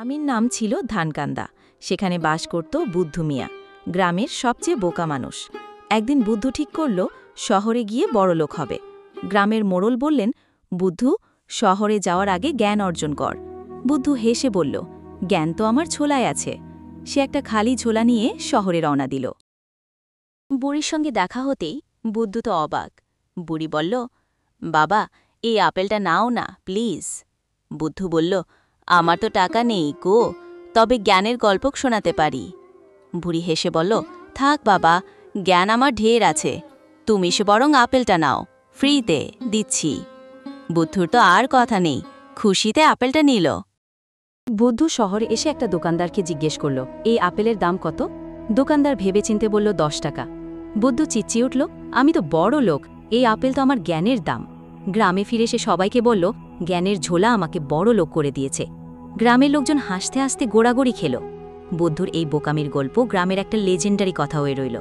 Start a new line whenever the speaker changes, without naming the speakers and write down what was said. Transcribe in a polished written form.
গ্রামের নাম ছিল ধানকান্দা। সেখানে বাস করত বুদ্ধু মিয়া, গ্রামের সবচেয়ে বোকা মানুষ। একদিন বুদ্ধু ঠিক করল শহরে গিয়ে বড়লোক হবে। গ্রামের মোড়ল বললেন, বুদ্ধু, শহরে যাওয়ার আগে জ্ঞান অর্জন কর। বুদ্ধু হেসে বলল, জ্ঞান তো আমার ছোলায় আছে। সে একটা খালি ঝোলা নিয়ে শহরে রওনা দিল। বুড়ির সঙ্গে দেখা হতেই বুদ্ধু তো অবাক। বুড়ি বলল, বাবা, এই আপেলটা নাও না প্লিজ। বুদ্ধু বলল, আমার তো টাকা নেই গো, তবে জ্ঞানের গল্প শোনাতে পারি। বুড়ি হেসে বলল, থাক বাবা, জ্ঞান আমার ঢের আছে, তুমি সে বরং আপেলটা নাও, ফ্রিতে দিচ্ছি। বুদ্ধুর তো আর কথা নেই, খুশিতে আপেলটা নিল। বুদ্ধু শহরে এসে একটা দোকানদারকে জিজ্ঞেস করল, এই আপেলের দাম কত? দোকানদার ভেবেচিন্তে বলল, 10 টাকা। বুদ্ধু চিৎচিয়ে উঠল, আমি তো বড় লোক, এই আপেল তো আমার জ্ঞানের দাম। গ্রামে ফিরে সে সবাইকে বলল, জ্ঞানের ঝোলা আমাকে বড় লোক করে দিয়েছে। গ্রামের লোকজন হাসতে হাসতে গোড়াগড়ি খেল। বুদ্ধুর এই বোকামির গল্প গ্রামের একটা লেজেন্ডারি কথা হয়ে রইল।